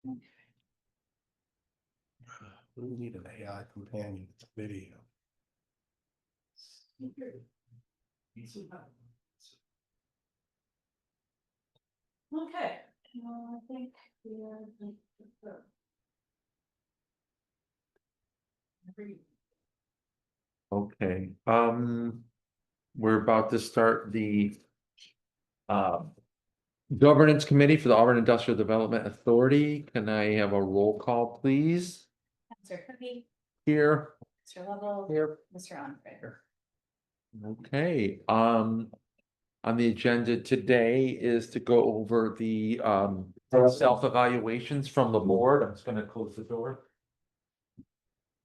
We need an AI companion video. Okay, I think we are. Okay, we're about to start the governance committee for the Auburn Industrial Development Authority. Can I have a roll call, please? Mr. Cookie, Here. Mr. Lovell. Here. Mr. Onfred. Okay, on the agenda today is to go over the self-evaluations from the board. I'm just gonna close the door.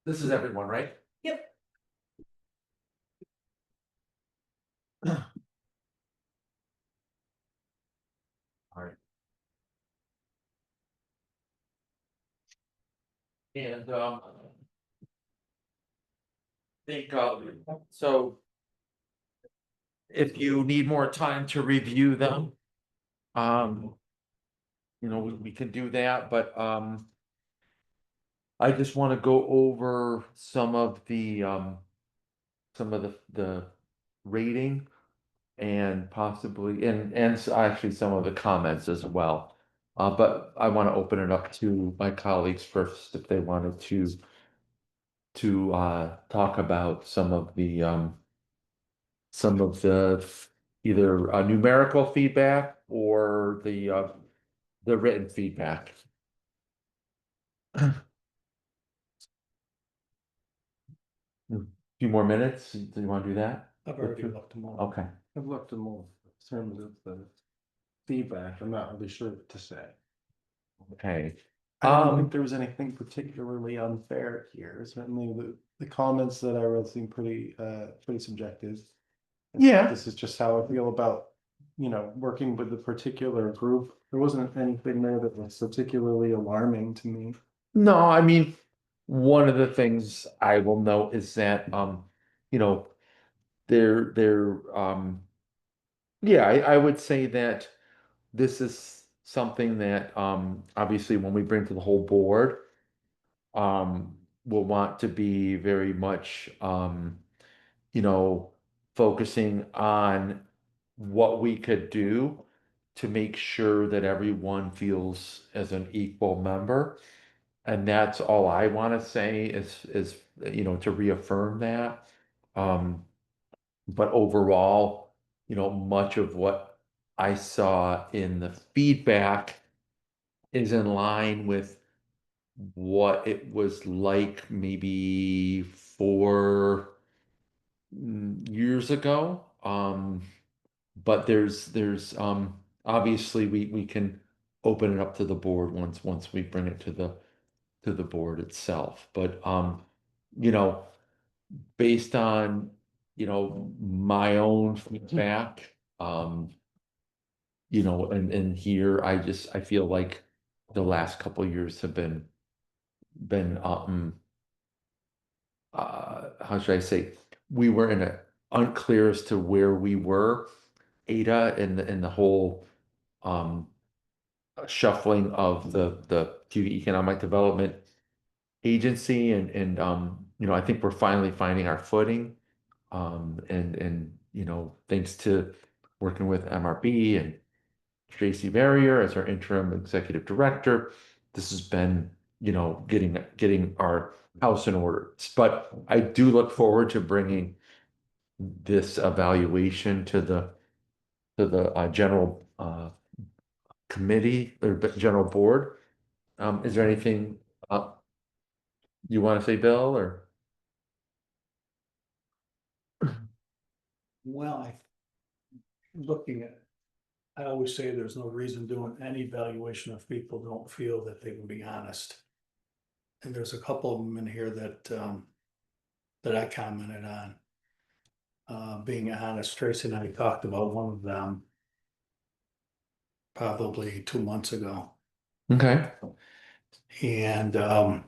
This is everyone, right? Yep. All right. And think so if you need more time to review them, we can do that, but I just want to go over some of the rating and possibly actually some of the comments as well. But I want to open it up to my colleagues first if they wanted to talk about some of the either numerical feedback or the written feedback. A few more minutes. Do you want to do that? I've already looked them all. Okay. I've looked them all in terms of the feedback. I'm not really sure what to say. Okay. I don't think there was anything particularly unfair here. Certainly the comments that I wrote seem pretty subjective. Yeah. This is just how I feel about, working with a particular group. There wasn't anything there that was particularly alarming to me. No, I mean, one of the things I will note is that yeah, I would say that this is something that obviously when we bring to the whole board, we'll want to be very much focusing on what we could do to make sure that everyone feels as an equal member. And that's all I want to say is to reaffirm that. But overall, much of what I saw in the feedback is in line with what it was like maybe 4 years ago. But there's obviously we can open it up to the board once we bring it to the board itself. But you know, based on my own feedback, and here I feel like the last couple of years have been how should I say, we were in a unclear as to where we were, Ada, in the whole shuffling of the Cuba Economic Development Agency, and I think we're finally finding our footing, and thanks to working with MRB and Tracy Barrier as our interim executive director, this has been getting our house in order. But I do look forward to bringing this evaluation to the general committee or general board. Is there anything you want to say, Bill, or? Well, looking at, I always say there's no reason doing any evaluation if people don't feel that they can be honest. And there's a couple of them in here that I commented on. Being honest, Tracy and I talked about one of them probably 2 months ago. Okay. And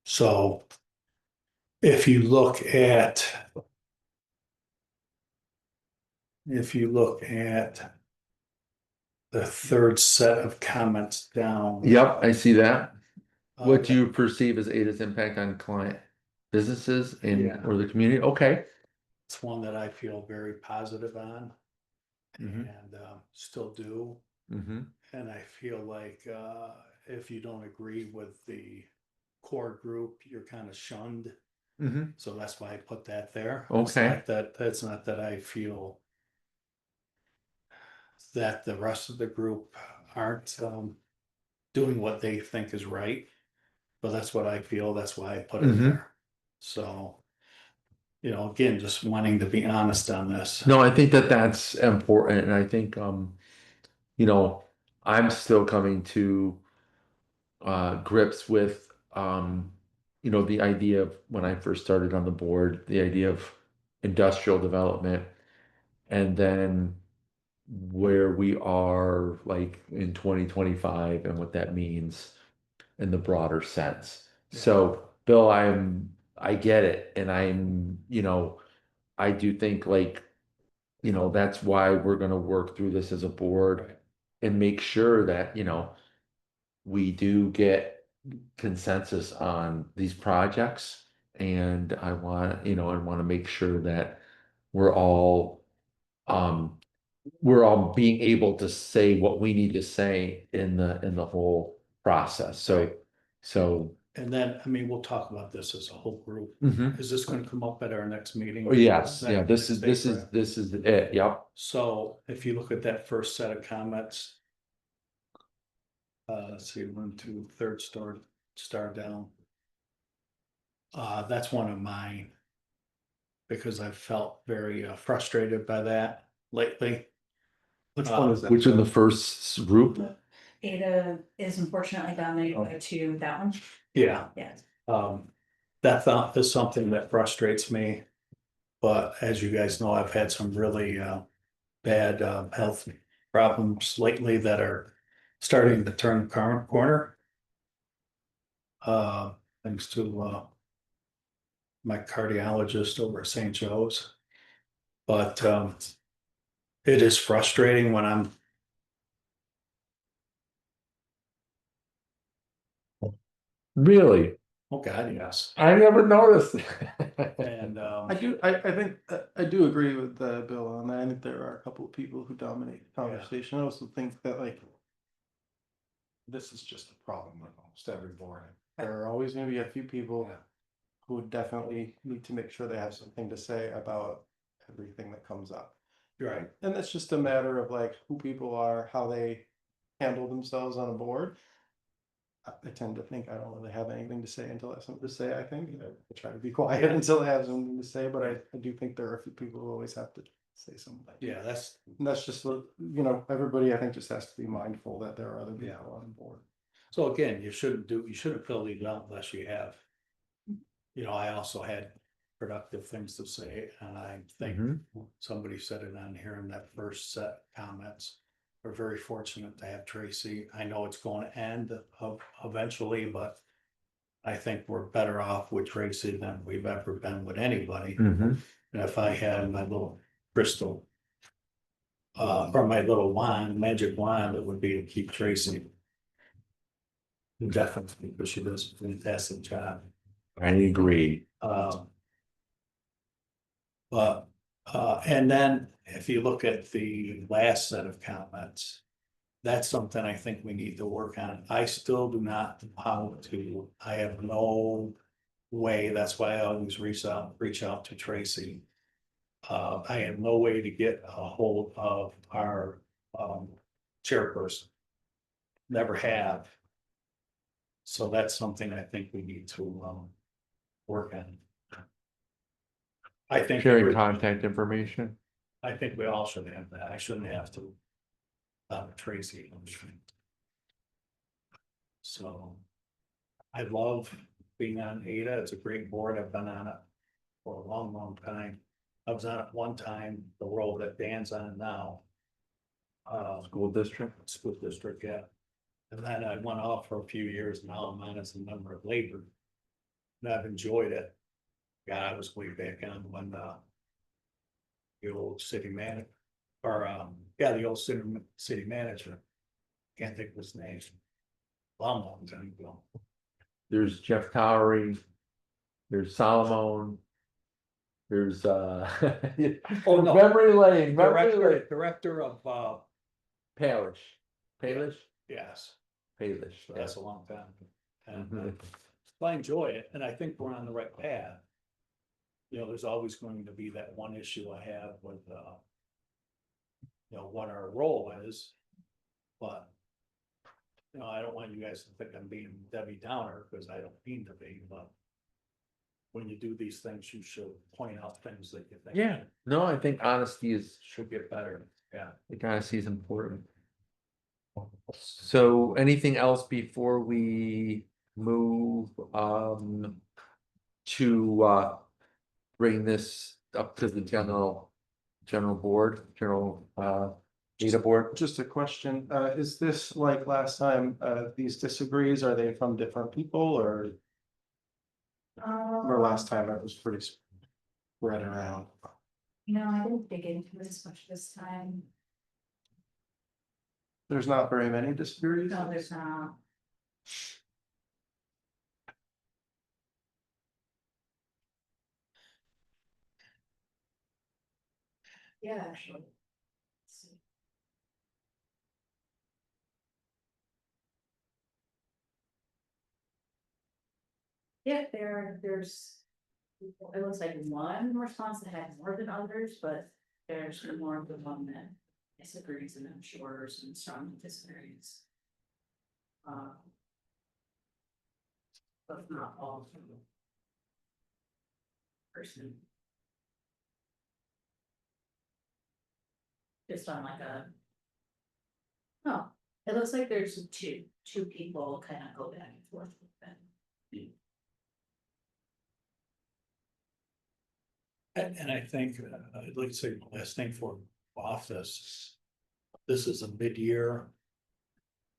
so if you look at the third set of comments down. Yep, I see that. What do Uh, you perceive as Ada's impact on client businesses and Yeah. or the community? Okay. It's one that I feel very positive on. Mhm. And still do. Mm-hmm. And I feel like if you don't agree with the core group, you're kind of shunned. Mm-hmm. So that's why I put that there. Okay. That's not that I feel that the rest of the group aren't doing what they think is right. But that's what I feel. That's why I put it Mhm. there. So, again, just wanting to be honest on this. No, I think that that's important, and I think you know, I'm still coming to grips with the idea of when I first started on the board, the idea of industrial development, and then where we are like in 2025 and what that means in the broader sense. So, Bill, I get it, and I do think like, that's why we're going to work through this as a board and make sure that, we do get consensus on these projects. And I want, and want to make sure that we're all, um, we're all being able to say what we need to say in the whole process. So, And then, I mean, we'll talk about this as a whole group. mhm. Is this gonna come up at our next meeting? Oh, yes, yeah, Next April? this is it, yep. So if you look at that first set of comments. Let's see, 1, 2, third star down. That's one of mine. Because I've felt very frustrated by that lately. Which one is that? Which in the first group? Ada is unfortunately dominated by two, that one, Yeah, yes. that thought is something that frustrates me. But as you guys know, I've had some really bad health problems lately that are starting to turn the corner. Thanks to my cardiologist over at St. Joe's. But it is frustrating when I'm. Really? Oh, God, yes. I never noticed. And I think, I do agree with Bill on that. I think there are a couple of people who dominate the conversation. I also think that like. This is just a problem with almost every board. There are always gonna be a few people. Who would definitely need to make sure they have something to say about everything that comes up. Right. And that's just a matter of like who people are, how they handle themselves on a board. I tend to think I don't really have anything to say until I have something to say, I think. I try to be quiet until I have something to say, but I do think there are a few people who always have to say something. Yeah, And that's just, everybody I think just has to be mindful that there are other people on board. so again, you shouldn't fill these out unless you have. I also had productive things to say, and I think Mhm. somebody said it on here in that first set of comments. We're very fortunate to have Tracy. I know it's going to end eventually, but I think we're better off with Tracy than we've ever been with anybody. Mhm. And if I had my little crystal, or my little magic wand, it would be to keep Tracy. Definitely, because she does a fantastic job. I agree. But, and then if you look at the last set of comments. That's something I think we need to work on. I still do not know how to, I have no way, that's why I always reach out to Tracy. I have no way to get a hold of our chairperson. Never have. So that's something I think we need to work on. I think Sharing contact information. I think we all should have that. I shouldn't have to. Tracy. So. I love being on Ada. It's a great board. I've been on it for a long, long time. I was on it one time, the role that Dan's on now. School district. School district, yeah. And then I went off for a few years, now I'm on as a member of labor. And I've enjoyed it. God, I was way back on when the old city manager or Yeah, the old city manager. Can't think of his name. Long time ago. There's Jeff Towery. There's Solomon. There's Oh, no. Memory Lane, Memory Lane. Director of, Palish. Palish? yes, Palish. that's a long time. And, Mhm. I enjoy it, and I think we're on the right path. You know, there's always going to be that one issue I have with, you know, what our role is. But, you know, I don't want you guys to think I'm being Debbie Downer, because I don't mean to be, but when you do these things, you should point out things that you think. Yeah, no, I think honesty is, Should get better, yeah. I think honesty is important. So anything else before we move to bring this up to the general board, data board? Just a question, is this like last time, these disagrees, are they from different people or last time it was pretty spread around? You know, I didn't dig into it as much this time. There's not very many disagrees? No, there's not. Yeah, actually. Let's see. Yeah, there's, it looks like one response that had more than others, but there's more of the one that disagrees and then shorter and strong disagrees. But not all from the person. Just on like a. Oh, it looks like there's two people kind of go back and forth with them. And I think, I'd like to say the last thing for office. This is a mid-year.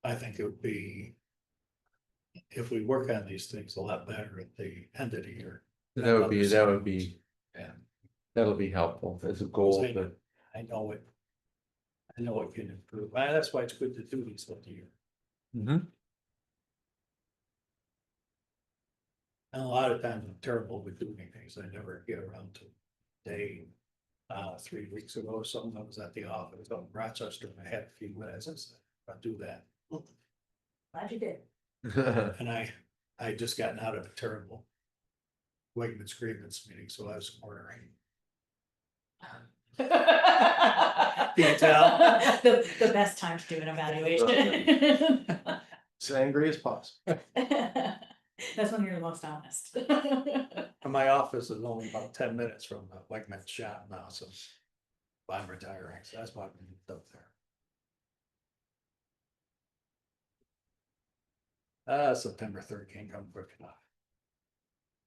I think it would be. If we work on these things a lot better at the end of the year. That would be, Yeah, that'll be helpful as a goal, Say- but I know it. I know it can improve. That's why it's good to do these once a year. Mhm. And a lot of times I'm terrible with doing things. I never get around to day. 3 weeks ago or something, I was at the office in Rochester and I had a few minutes. I said, I'll do that. Glad you did. And I just gotten out of a terrible. Wegmans grievance meeting, so I was ordering. you tell? The best time to do an evaluation. As angry as possible. That's when you're the most honest. And my office is only about 10 minutes from the Wegmans shop now, so. I'm retiring, so that's why I'm up there. September 3rd can't come quick enough.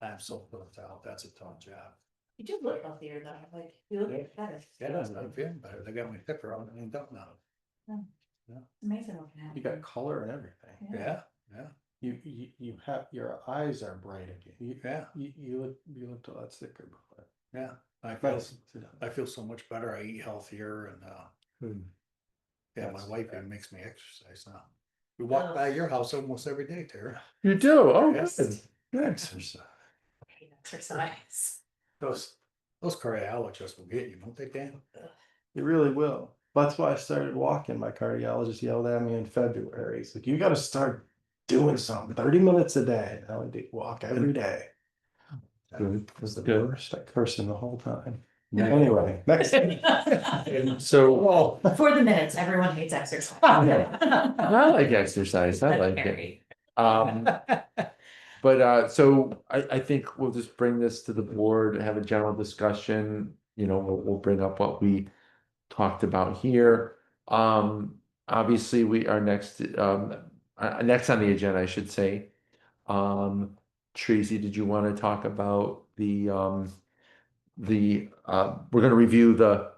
I'm so burnt out, that's a tough job. You do look healthier though, like, you look better. Yeah, I'm feeling better, they got my hip around and up now. Amazing looking at You got color and everything. Yeah, yeah, You have, your eyes are bright again. yeah, You look a lot sicker before. yeah. Nice. I feel so much better, I eat healthier and, yeah, my wife even makes me exercise now. We walk by your house almost every day, Tara. you do, oh, Yes. good, good. Exercise. exercise. Those cardiologists will get you, don't they, Dan? You really will. That's why I started walking. My cardiologist yelled at me in February. He's like, you gotta start doing something, 30 minutes a day. I would walk every day. Good, It was the good. worst. I cursed him the whole time. Yeah. Anyway, next. So, For the minutes, everyone hates exercise. I like exercise, I like it. But so I think we'll just bring this to the board, have a general discussion, we'll bring up what we talked about here. Obviously, we are next on the agenda, I should say. Tracy, did you want to talk about we're gonna review the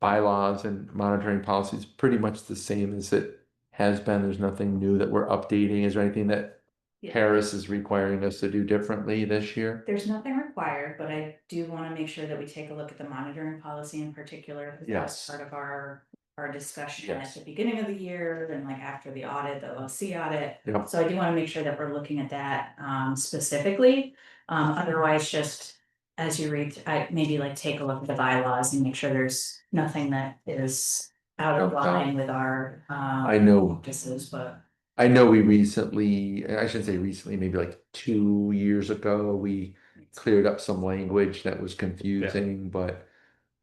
bylaws and monitoring policies, pretty much the same as it has been. There's nothing new that we're updating. Is there anything that Yeah. Harris is requiring us to do differently this year? There's nothing required, but I do wanna make sure that we take a look at the monitoring policy in particular. 'Cause that was Yes. part of our discussion at Yes. the beginning of the year and like after the audit, the OC audit. Yep. So I do wanna make sure that we're looking at that specifically. Otherwise, just as you read, I maybe like take a look at the bylaws and make sure there's nothing that is out of No, no. line with our I know. practices, but. I know we recently, I shouldn't say recently, maybe like 2 years ago, we cleared up some language that was confusing, but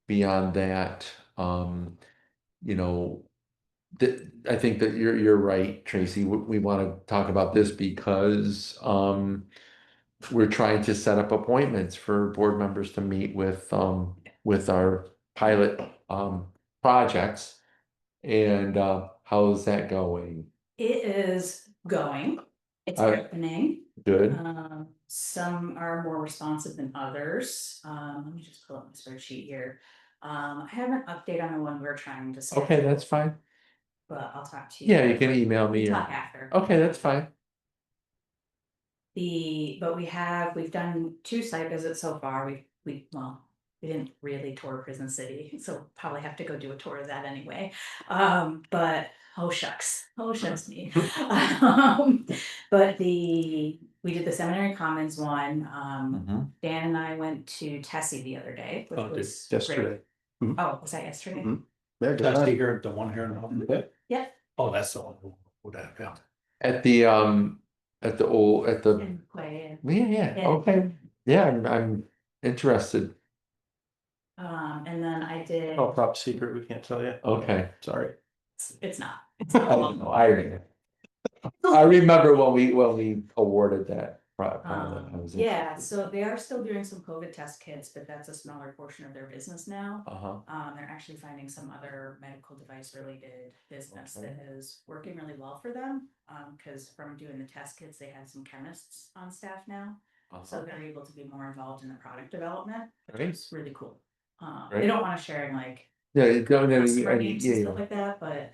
beyond that, you know, I think that you're right, Tracy. We want to talk about this because we're trying to set up appointments for board members to meet with our pilot projects. And how's that going? It is going, it's Uh, happening. Good. Some are more responsive than others. Let me just pull up my spreadsheet here. I have an update on the one we're trying to schedule. Okay, that's fine. But I'll talk to you. Yeah, you can email me. We'll Or, talk after. okay, that's fine. But we've done 2 site visits so far. We didn't really tour Prison City, so probably have to go do a tour of that anyway. But oh shucks me. But we did the Seminary Commons one. Mhm. Dan and I went to Tessie the other day, which Oh, did- was great. Yesterday. Oh, was that yesterday? Mhm. Yeah, good That's time. here, the one here in the pit? Yeah. Oh, that's the one. Yeah. At the old at the And play yeah Yeah. okay yeah I'm interested. and then I did. Oh, top secret, we can't tell you. Okay. Sorry. It's not. I don't know. I remember when we awarded that. Yeah, so they are still doing some COVID test kits, but that's a smaller portion of their business now. They're actually finding some other medical device related business that is working really well for them. Cause from doing the test kits, they had some chemists on staff now. So they're able to be more involved in the product development, which Great. is really cool. Great. They don't wanna sharing like Yeah, you don't know. customer names and Yeah, stuff like that, but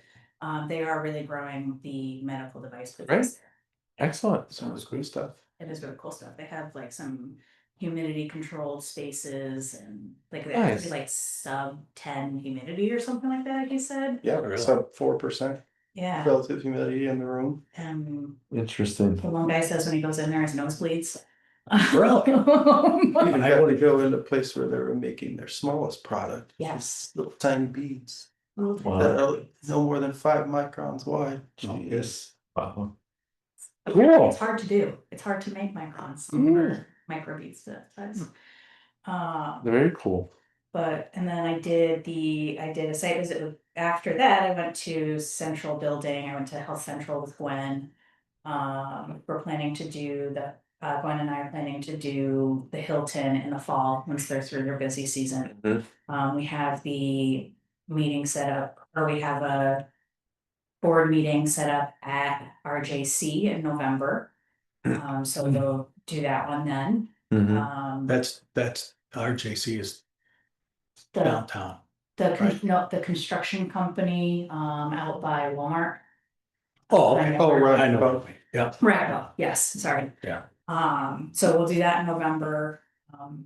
they are really growing the medical device Great. business. excellent. Some of the cool stuff. It is really cool stuff. They have like some humidity controlled spaces and like they Nice. have like sub 10 humidity or something like that, he said. Yeah, Really? sub 4% Yeah. relative humidity in the room. And Interesting. the one guy says when he goes in there, his nose bleeds. Really? Even I want to go in a place where they were making their smallest product. Yes. Little tiny beads Wow. that are no more than 5 microns wide. Oh, Jeez. Wow. It's hard to do. It's hard to make microns or microbeads that size. Very cool. But and then I did a site visit after that. I went to Central Building. I went to Health Central with Gwen. We're planning to do Gwen and I are planning to do the Hilton in the fall once they're through their busy season. We have the meeting set up, or we have a board meeting set up at RJC in November. So we'll do that one then. Mhm. That's RJC is The downtown. the construction company out by Walmart. Oh, okay. Oh, right. I know. Yeah. Right, yes, sorry. Yeah. So we'll do that in November.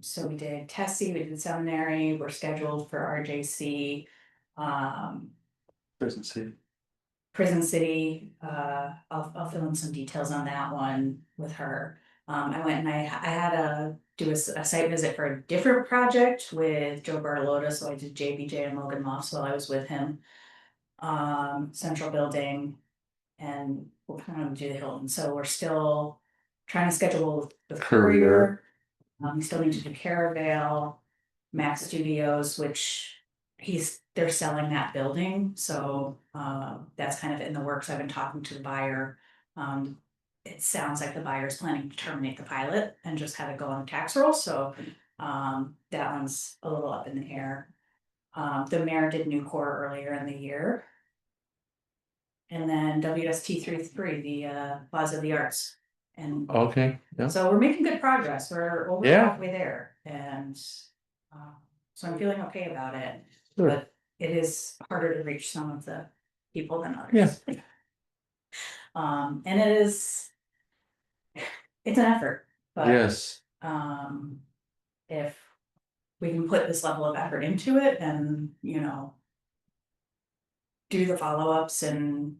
So we did Tessie, we did Seminary, we're scheduled for RJC. Prison City. Prison City, I'll fill in some details on that one with her. I went and I had to do a site visit for a different project with Joe Bertolotta, so I did JBJ and Logan Moss while I was with him. Central Building, and we'll kind of do the Hilton, so we're still trying to schedule the Courier. We still need to do Caravale, Max Studios, which they're selling that building, so that's kind of in the works. I've been talking to the buyer. It sounds like the buyer is planning to terminate the pilot and just have it go on the tax roll, so that one's a little up in the air. The mayor did Nucor earlier in the year. And then WST 3, the Plaza of the Arts. And Okay. Yeah. so we're making good progress. We're over Yeah. halfway there. And so I'm feeling okay about it. Sure. But it is harder to reach some of the people than others. Yeah. And it's an effort. But Yes. if we can put this level of effort into it and, you know, do the follow-ups and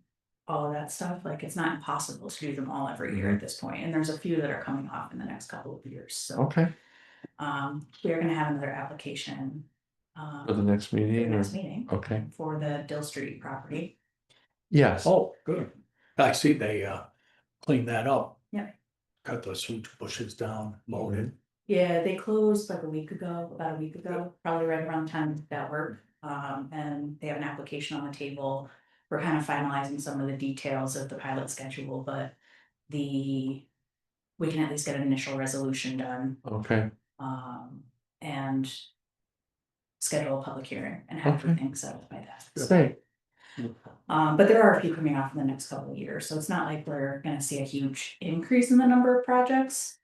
all of that stuff, like, it's not impossible to do them all every year at this point, and there's a few that are coming off in the next couple of years, so. Okay, We're gonna have another application. for the next For the meeting or, next meeting, okay, for the Dill Street property. yes, Oh, good. I see they cleaned that up. Yeah. Cut those huge bushes down, mowed it. Yeah, they closed like about a week ago, probably right around the time that work. And they have an application on the table. We're kind of finalizing some of the details of the pilot schedule, but we can at least get an initial resolution done, okay, and schedule a public hearing and have Okay. everything settled by that. great, But there are a few coming off in the next couple of years, so it's not like we're gonna see a huge increase in the number of projects.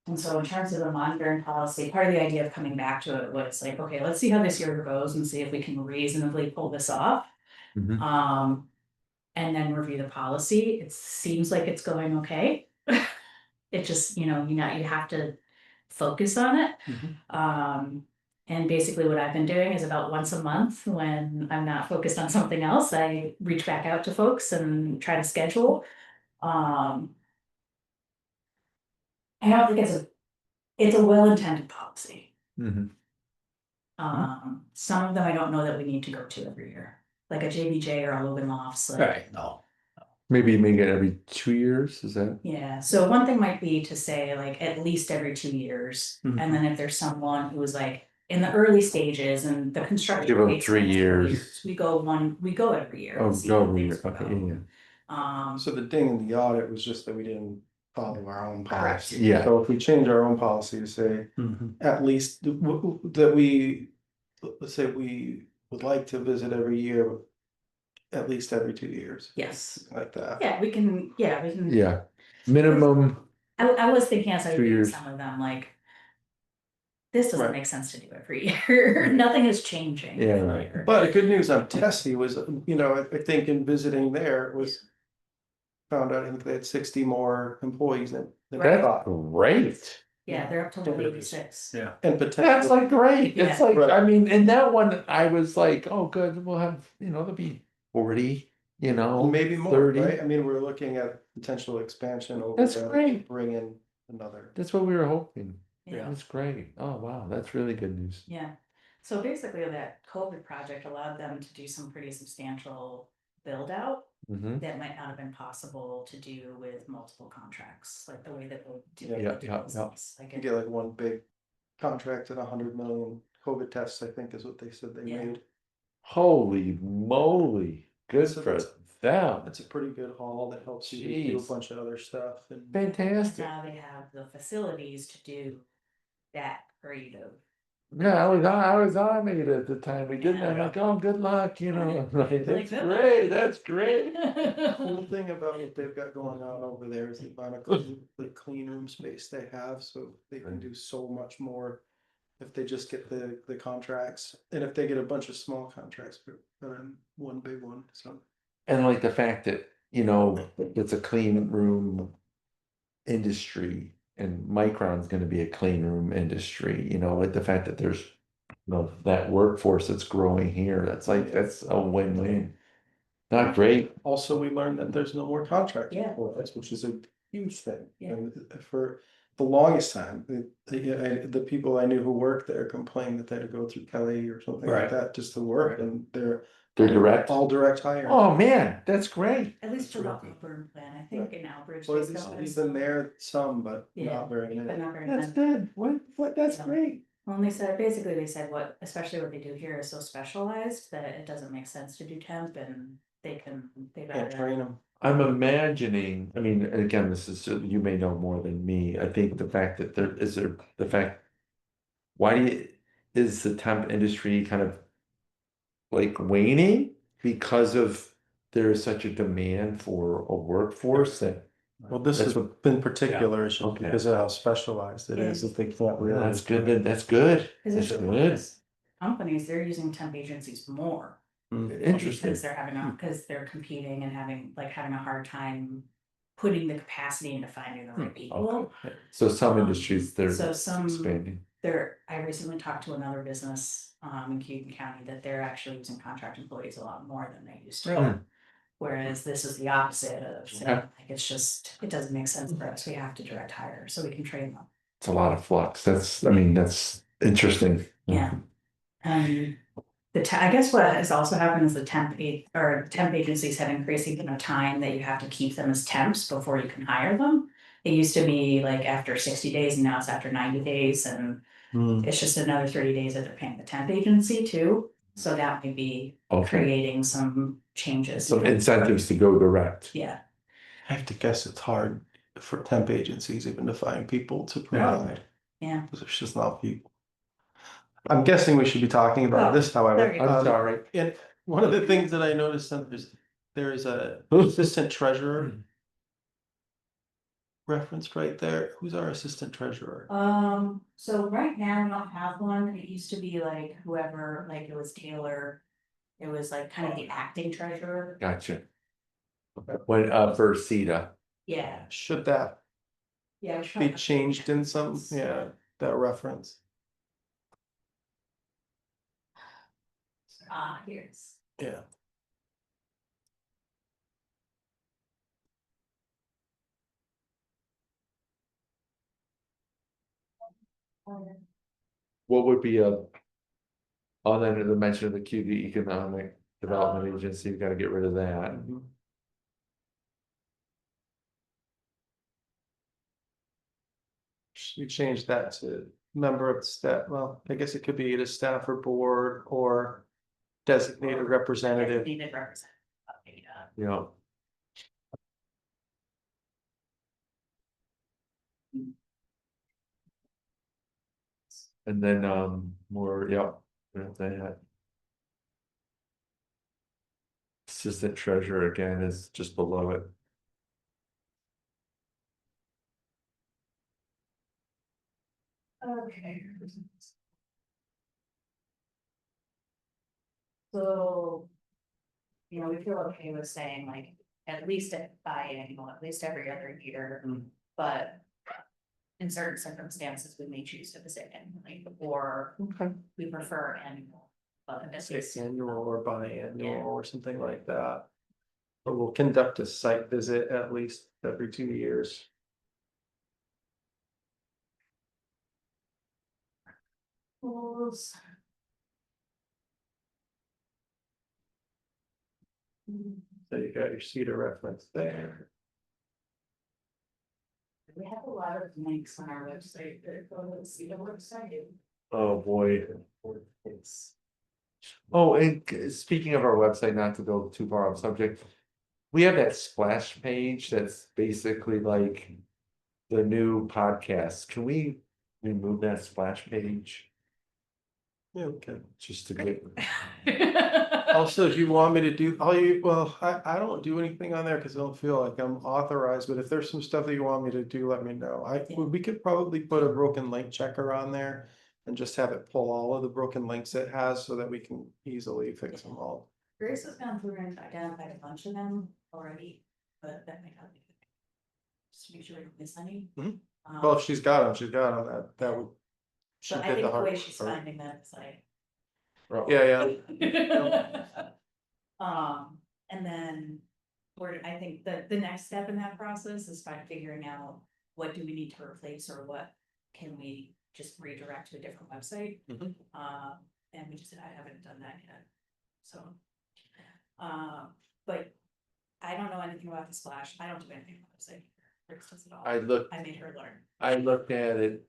And so in terms of the monitoring policy, part of the idea of coming back to it was like, okay, let's see how this year goes and see if we can reasonably pull this off. Mhm. And then review the policy. It seems like it's going okay. It just, you have to focus on it. And basically what I've been doing is about once a month, when I'm not focused on something else, I reach back out to folks and try to schedule. I don't think it's a well-intended policy. Mhm. Some of them I don't know that we need to go to every year, like a JBJ or a Logan Lofts, like. Right, no. Maybe make it every 2 years, is that? Yeah, so one thing might be to say like at least every 2 years, Mhm. and then if there's someone who's like in the early stages and the construction. Give 'em takes 3 2 years. We go every year. Oh, and see go how over things here, okay, go. yeah, So the ding in the audit was just that we didn't follow our own policy. Yeah. So if we change our own policy to say, at least that we, let's say we would like to visit every year. At least every 2 years, Yes, like that. yeah, we can. yeah, minimum, I was thinking as I 2 read years. some of them, like. This doesn't Right. make sense to do every year, nothing is changing. Yeah, every right. year. But the good news on Tessie was, I think in visiting there was. Found out, I think they had 60 more employees than they that's thought. great. Yeah, they're up to Yeah. 186. Yeah. And That's potentially, like great, it's Yeah. like, Right. I mean, in that one, I was like, oh, good, we'll have, there'll be 40, maybe more, 30. right? I mean, we're looking at potential expansion over That's there, great. bring in another. That's what we were hoping, Yeah. that's great, oh, wow, that's really good news. Yeah, so basically that COVID project allowed them to do some pretty substantial build out Mhm. that might not have been possible to do with multiple contracts, like the way that they do. Yeah, yeah, do yeah. business. Like You it- get like one big contract at 100 million COVID tests, I think is what they said they Yeah. made. Holy moly, good So for that's- them, It's a pretty good haul that helps you do a Jeez. bunch of other stuff and. and fantastic. now they have the facilities to do that grade of. Yeah, I was on it at the time we did that, I'm like, oh, good luck, like, that's good great, that's great. Cool thing about what they've got going on over there is the amount of clean room space they have, so they can do so much more. If they just get the contracts, and if they get a bunch of small contracts, but one big one, so. And like the fact that, it's a clean room industry and Micron's gonna be a clean room industry, like the fact that there's, that workforce that's growing here, that's a win-win. Not great, Also, we learned that there's no more contract Yeah. for us, which is a huge thing. Yeah. And for the longest time, the people I knew who worked there complained that they had to go through Kelly or something like Right. that just to work, and they're they're direct. all direct hire. Oh, man, that's great. At least for the That's really Auburn plan, I think in Albridge. Well, they still have he's some, been there some, but Yeah, not very but many. not very That's many. good, what, that's Yeah. great. Well, they said, basically they said especially what they do here is so specialized that it doesn't make sense to do temp, and they've Can't added. train them. I'm imagining, I mean, again, this is, you may know more than me, I think the fact that why is the temp industry kind of like waning? Because of there is such a demand for a workforce that, Well, this That's has been particular is Okay. because of how specialized it is, Yeah. that they can't really. that's good, that's good, Cause that's there's good, companies, they're using temp agencies more. Mm. interesting. Because they're competing and having a hard time putting the capacity into finding the right people. Okay. So some industries, they're So some- expanding. I recently talked to another business, in Cuyahoga County, that they're actually using contract employees a lot more than they used to. Really? Whereas this is the opposite of saying, Okay. like, it's just, it doesn't make sense for us, we have to direct hire, so we can train them. It's a lot of flux. That's interesting. Yeah. I guess what has also happened is the temp agencies have increased the amount of time that you have to keep them as temps before you can hire them. It used to be like after 60 days and now it's after 90 days, and it's just another 30 days that they're paying the temp agency too. So that may be Okay. creating some changes. Some incentives to go direct. Yeah, I have to guess it's hard for temp agencies even to find people to provide, yeah. because there's just not people. I'm guessing we should be talking about Oh, this, however. there you go. I'm sorry. And one of the things that I noticed that there's a assistant treasurer referenced right there. Who's our assistant treasurer? So right now we don't have one. It used to be like whoever, like it was Taylor. It was like kind of the acting treasurer. Gotcha. When for CETA. Yeah, Should that yeah. be changed in some, yeah, that reference? Here's. Yeah. What would be other than the mention of the QD Economic Development Agency, you gotta get rid of that. Mhm. Should we change that to member of staff? Well, I guess it could be either staff or board or designated representative. Designated representative. You know. And then more, yeah, that. Assistant treasurer again is just below it. Okay. So. You know, we feel okay with saying like, at least at biannual, at least every other year, but. In certain circumstances, we may choose to visit annually, or Okay. we prefer annual. But at Say least, annual or biannual Yeah. or something like that. But we'll conduct a site visit at least every 2 years. Schools. So you got your CETA reference there. We have a lot of links on our website that go to see the website. Oh, boy. It's. Oh, and speaking of our website, not to go too far off subject. We have that splash page that's basically like. The new podcast. Can we remove that splash page? Yeah, okay. Just to get. Also, do you want me to do, I don't do anything on there because I don't feel like I'm authorized, but if there's some stuff that you want me to do, let me know. We could probably put a broken link checker on there. And just have it pull all of the broken links it has so that we can easily fix them all. Grace has gone through and identified a bunch of them already, but that might not be. Just to make sure we don't miss any. Mhm. Well, if she's got them, that would. she So I did think the hard way work she's for her. finding that is like. Yeah, yeah. And then, I think the next step in that process is by figuring out what do we need to replace or what can we just redirect to a different website. Mhm. And I haven't done that yet, so. But I don't know anything about the splash, I don't do anything on the website, Rich does it all, I made her learn. I looked at it,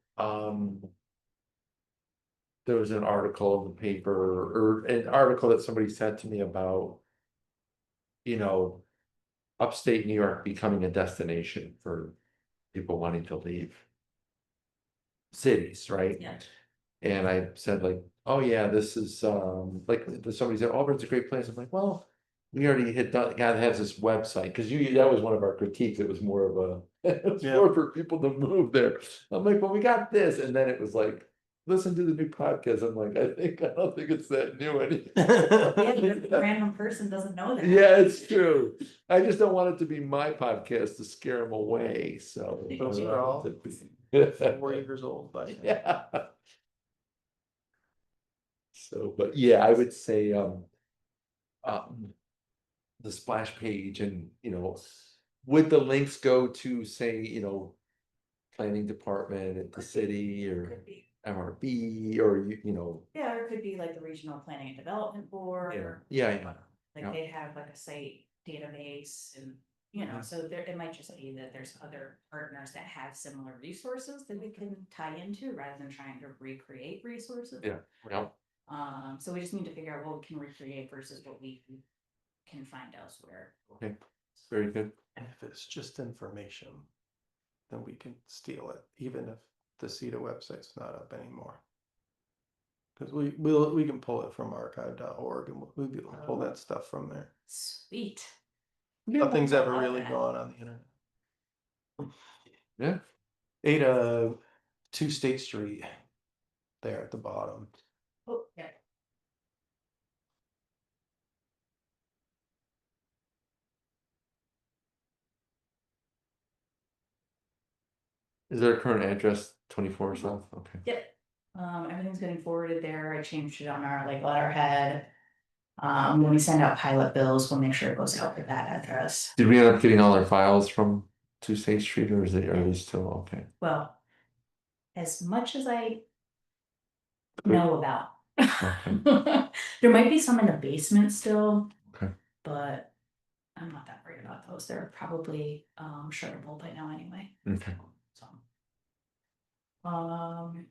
there was an article in the paper, or an article that somebody sent to me about. You know. Upstate New York becoming a destination for people wanting to leave. Cities, right? Yeah. And I said like, oh yeah, this is like somebody said, Auburn's a great place. I'm like, well. We already had done, God has this website, because that was one of our critiques, it was more of a, it was Yeah. more for people to move there. I'm like, well, we got this, and then it was like, listen to the new podcast. I'm like, I don't think it's that new Yeah, anymore. the random person doesn't know that. Yeah, it's true. I just don't want it to be my podcast to scare them away, so. Those are all 4 Yeah. years old, but Yeah. So, but yeah, I would say, the splash page and, would the links go to, say, planning department at the city or Could be. MRB or, Yeah, or it could be like the Regional Planning and Development Board, yeah, or yeah, yeah. like Yeah. they have like a site database and, so there, it might just be that there's other partners that have similar resources that we can tie into rather than trying to recreate resources. Yeah, yeah. So we just need to figure out what we can recreate versus what we can find elsewhere. Okay, very good. and if it's just information, then we can steal it, even if the CETA website's not up anymore. Cause we can pull it from archive.org and we'll be able to pull that stuff from there. Sweet. Nothing's I ever love really that. gone on the internet. Yeah, Ada 2 State Street, there at the bottom. Oh, yeah. is there a current address 24 South? Okay. Yep. Everything's getting forwarded there. I changed it on our like letterhead. When we send out pilot bills, we'll make sure it goes out to that address. Did we end up getting all our files from 2 State Street or are they still okay? Well, as much as I know about. Okay. There might be some in the basement still. Okay. But I'm not that worried about those. They're probably shuttable by now anyway. Okay. So. Um.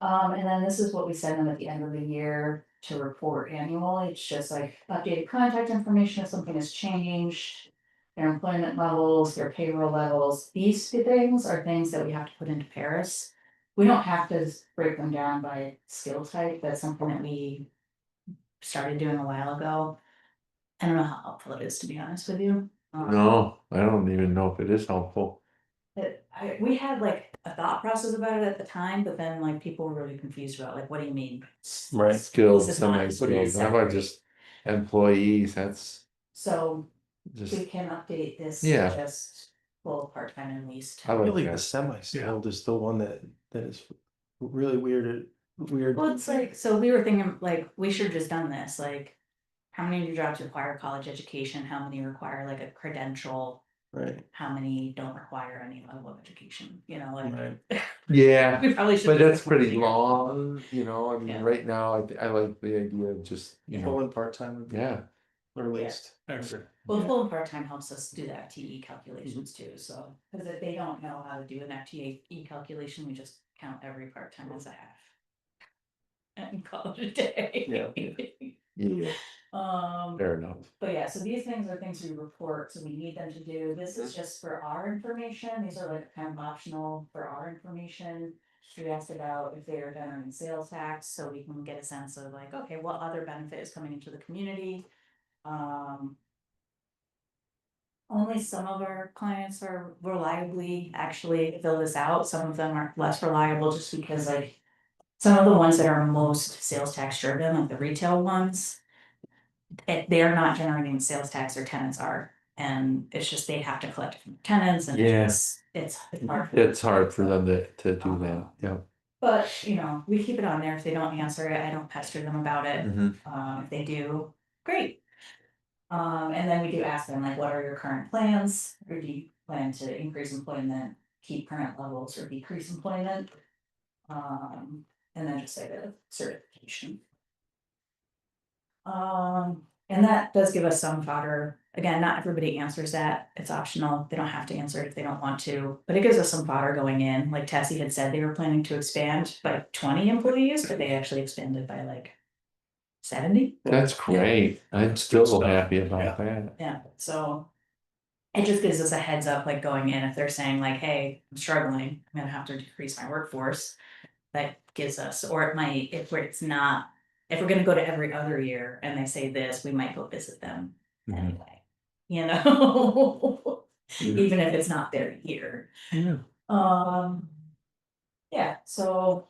And then this is what we send them at the end of the year to report annually. It's just like updated contact information if something has changed. Their employment levels, their payroll levels. These things are things that we have to put into Paris. We don't have to break them down by skill type. That's something that we started doing a while ago. I don't know how helpful it is, to be honest with you. No, I don't even know if it is helpful. We had like a thought process about it at the time, but then like people were really confused about like, what do you mean? Right. Skills, This is not- semi-skills, how about just employees, that's So just, we can update this to Yeah. just full, part-time and least. I I like feel like the that. semi-skilled is the one that is really weird. Well, it's like, so we were thinking like, we should have just done this, like. How many of your jobs require college education? How many require like a credential? Right, How many don't require any level of education, like. right. Yeah, We probably should. but that's pretty long, I mean, Yeah. right now, I like the idea of just, Full and part-time would be, yeah. or least. Well, full and part-time helps us do the FTE calculations too, so, because if they don't know how to do an FTE calculation, we just count every part-time as a half. And call it a day. Yeah, Um, fair enough. but yeah, so these things are things we report, so we need them to do. This is just for our information. These are like kind of optional for our information. We asked about if they are generating sales tax, so we can get a sense of like, okay, what other benefit is coming into the community? Only some of our clients are reliably actually fill this out. Some of them are less reliable just because like. Some of the ones that are most sales tax driven, like the retail ones. They are not generating sales tax, their tenants are, and it's just they have to collect from tenants and Yeah. it's hard. It's hard for them to do that, yeah. But, we keep it on there. If they don't answer it, I don't pester them about it. Mhm. If they do, great. And then we do ask them like, what are your current plans? Or do you plan to increase employment, keep current levels or decrease employment? And then just say the certification. And that does give us some fodder. Again, not everybody answers that. It's optional. They don't have to answer it if they don't want to, but it gives us some fodder going in. Like Tessie had said, they were planning to expand by 20 employees, but they actually expanded by like 70. That's great, I'm still happy about that. Yeah, so. It just gives us a heads up, like going in, if they're saying like, hey, I'm struggling, I'm gonna have to decrease my workforce. That gives us, or it might, if it's not, if we're gonna go to every other year and they say this, we might go visit them Mhm. anyway. you know? Yeah. Even if it's not there here. Yeah. Yeah, so.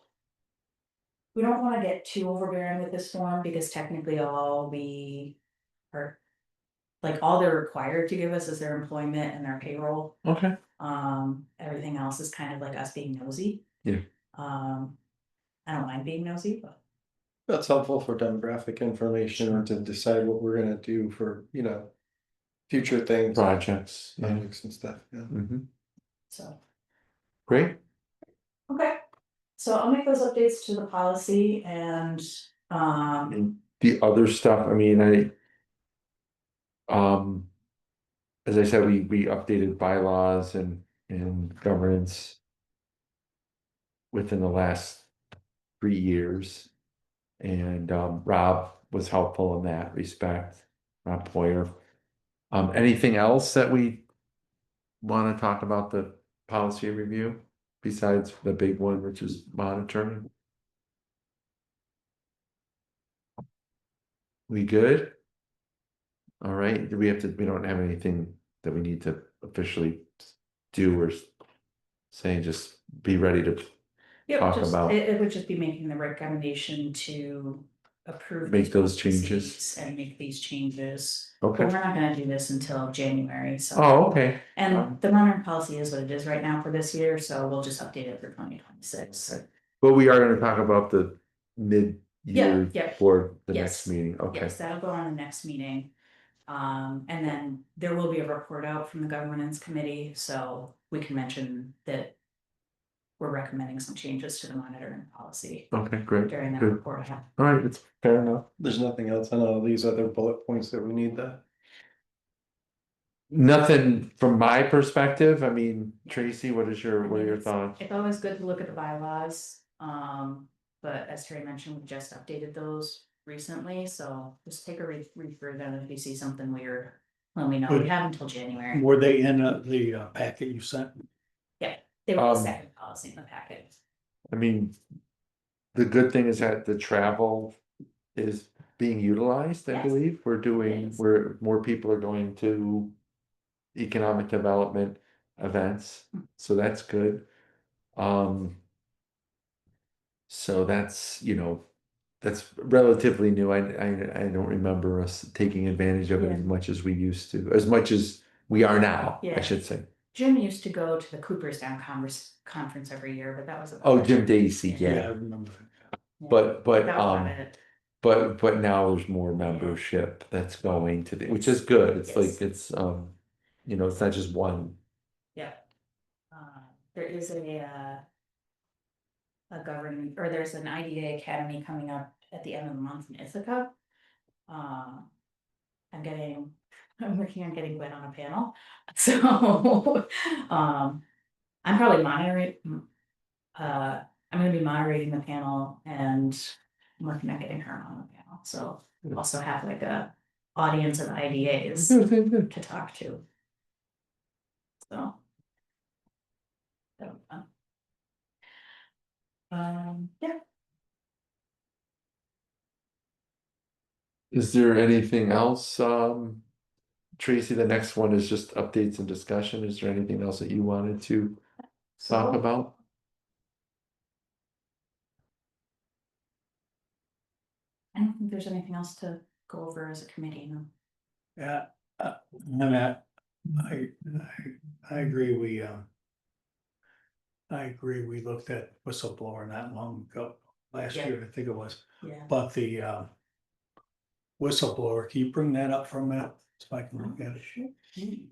We don't wanna get too overbearing with this form, because technically all we are. Like, all they're required to give us is their employment and their payroll. Okay. Everything else is kind of like us being nosy. Yeah. I don't mind being nosy, but That's helpful for demographic information or to decide what we're gonna do for, future things. Projects. Yeah. Projects and stuff, yeah. Mhm. so, Great. okay. So I'll make those updates to the policy and, And the other stuff, I mean, um, as I said, we updated bylaws and governance within the last 3 years. And Rob was helpful in that respect, Rob Poyer. Anything else that we want to talk about the policy review besides the big one, which is monitoring? We good? All right, do we have to, we don't have anything that we need to officially do or say, just be ready to yep, talk just, about. it would just be making the recommendation to approve. Make these those policies changes. And make these changes. Okay. But we're not gonna do this until January, so. Oh, okay. And the monitoring policy is what it is right now for this year, so we'll just update it for 2026. Okay. But we are gonna talk about the mid-year Yeah, for the yes, next meeting, okay. Yes, that'll go on the next meeting. And then there will be a report out from the governance committee, so we can mention that. We're recommending some changes to the monitoring policy Okay, great, during that good. report. All right, it's fair enough. There's nothing else on all these other bullet points that we need to. Nothing from my perspective, I mean, Tracy, what are your thoughts? It's always good to look at the bylaws, but as Terry mentioned, we just updated those recently, so just take a read through them. If you see something weird, let me know. We Good. have until January. Were they in the packet you sent? They were the Um, second policy in the packet. I mean, the good thing is that the travel is being utilized, I Yes, believe, we're doing, it is. where more people are going to economic development events, so that's good. So that's, that's relatively new, I don't remember us taking advantage of it Yeah. as much as we used to, as much as we are now, I Yeah. should say. Jim used to go to the Cooperstown conference every year, but that was. Oh, Jim Dacey, Yeah. I yeah, remember. Yeah, but, that was about it. but now there's more membership that's going to the, which is good, it's like, Yes. it's, it's not just one. Yeah. There is a government, or there's an IDA Academy coming up at the end of the month in Ithaca. I'm working on getting Gwen on a panel, so, I'm probably monitoring. I'm gonna be moderating the panel and I'm working on getting her on the panel, so Yeah. also have like a audience of IDAs to talk to. So. That'll be fun. Yeah, Is there anything else, Tracy, the next one is just updates and discussion, is there anything else that you wanted to talk so about? I don't think there's anything else to go over as a committee, no. Yeah, I, I agree, I agree, we looked at whistleblower not long ago, last Yeah. year, I think it was, Yeah. but the whistleblower, can you bring that up for a minute? So I can look at it.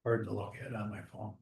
Hard to look at on my phone.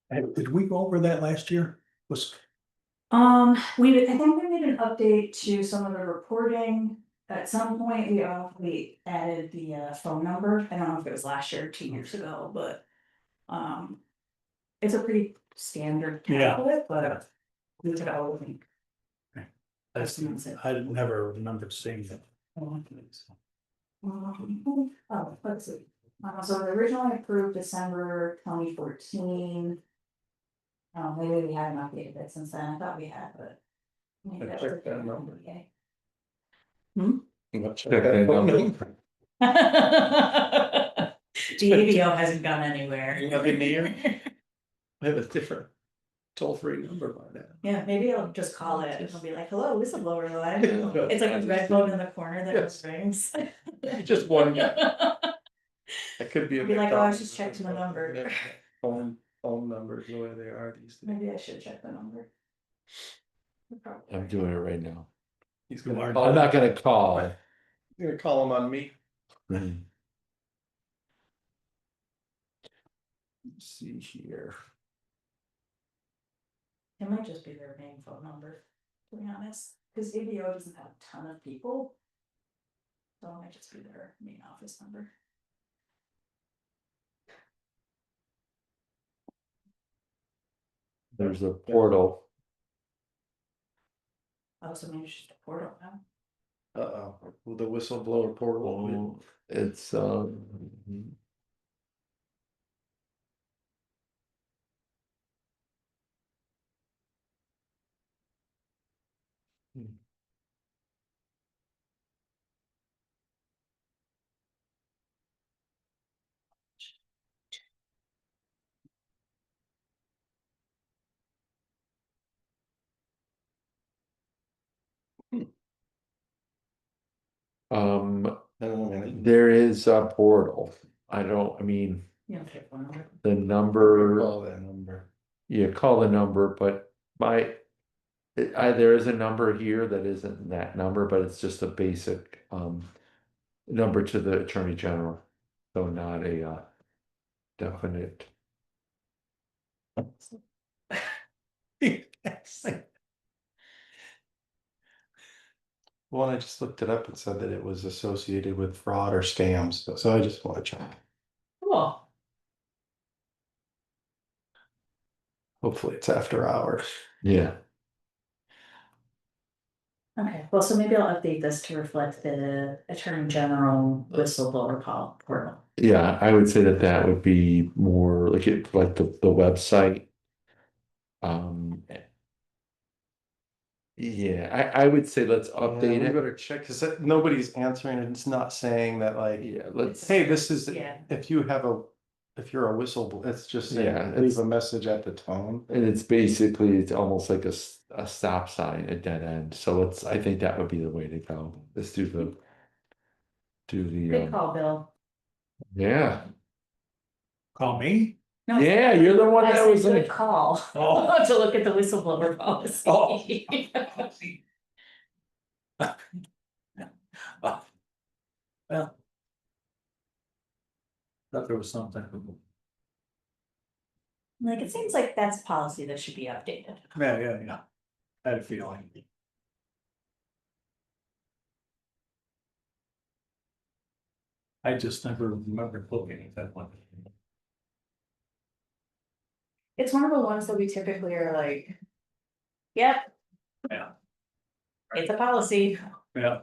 Did we go over that last year? I think we made an update to some of the reporting. At some point, we added the phone number. I don't know if it was last year or 2 years ago, but. It's a pretty standard Yeah. template, but. We took out a link. I never remembered seeing it. Oh, let's see. So it originally approved December 2014. Oh, maybe we haven't updated it since then. I thought we had, but. maybe I that checked was- that number. Okay. Check Check that number. The ABO hasn't gone anywhere. Nothing near? I have a different toll-free number by now. Yeah, maybe I'll just call it. It'll be like, hello, whistleblower line. Yeah. It's like a red phone in the corner that Yes. just rings. Just one guy. That could be a. Be like, oh, I McDonald's. just checked my number. Phone numbers, the way they are these days. Maybe I should check the number. I'm doing it right now. He's You gonna are- call. I'm not gonna call. You're gonna call him on me. Mhm. Let's see here. It might just be their main phone number, to be honest, because ABO doesn't have a ton of people. So it might just be their main office number. There's a portal. Oh, so maybe it's just a portal now. The whistleblower portal. Oh, it's there is a portal. I mean, You don't take one number. the number, Call that number. you call the number, but there is a number here that isn't that number, but it's just a basic number to the Attorney General. So not a definite. Well, I just looked it up and said that it was associated with fraud or scams, so I just wanna check. Cool. Hopefully it's after hours. Yeah. Okay, well, so maybe I'll update this to reflect the Attorney General whistleblower portal. Yeah, I would say that would be more like the website. Yeah, I would say let's update We it. better check, cause nobody's answering and it's not saying that like, Yeah, let's, hey, this is, Yeah. if you're a whistleblower, it's just Yeah, saying, it's- leave a message at the tone. and it's almost like a stop sign, a dead end. So I think that would be the way to go. Let's do the Good call, Bill. yeah. Call me? No, Yeah, you're the one I that said was good like, call. Oh. To look at the whistleblower policy. Oh. Well. Thought there was something. Like, it seems like that's a policy that should be updated. Yeah. I had a feeling. I just never remember looking at that one. It's one of the ones that we typically are like. Yep. Yeah. It's a policy. Yeah,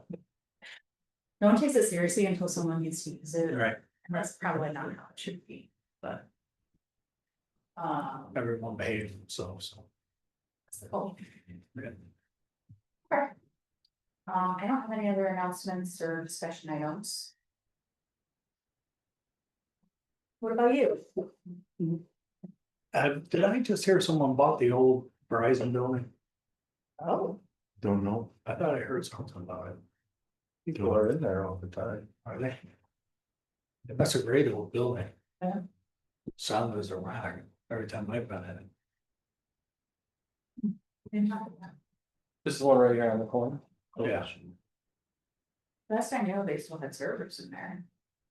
No one takes it seriously until someone needs to use it, and right. that's probably not how it should be, but. Everyone behaves themselves, so. That's the goal. Yeah. Okay. I don't have any other announcements or discussion items. What about you? Did I just hear someone bought the old Verizon building? Oh. don't know. I thought I heard something about it. People are in there all the time. Are they? That's a great old building. Yeah. Sound is a rock every time I've been in it. This is one right here on the corner. Yeah. Last I know, they still had servers in there.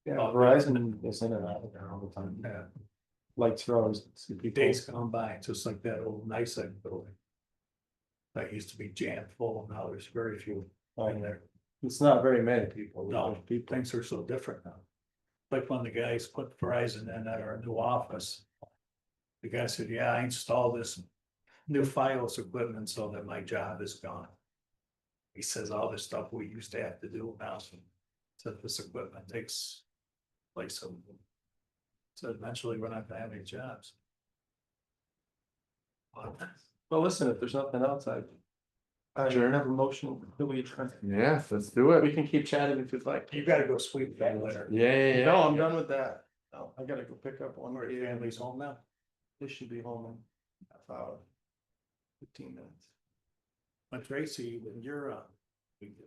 Yeah, Verizon is in and out of there all the time. Yeah, Lights are always. days gone by, just like that old nice building. That used to be jammed full, now there's very few in there. It's not very many people. No, things are so different now. Like when the guys put Verizon in at our new office. The guy said, yeah, I installed this new Fios equipment so that my job is gone. He says all this stuff we used to have to do now. So this equipment takes place of. So eventually we're not gonna have any jobs. Well, listen, if there's nothing else, I Sure. have a motion that we try. Yes, let's do it. We can keep chatting if you'd like. You gotta go sweep that litter. Yeah. No, I'm done with that. No, I gotta go pick up one. Or your family's home now. They should be home in half hour. 15 minutes. But Tracy, when you're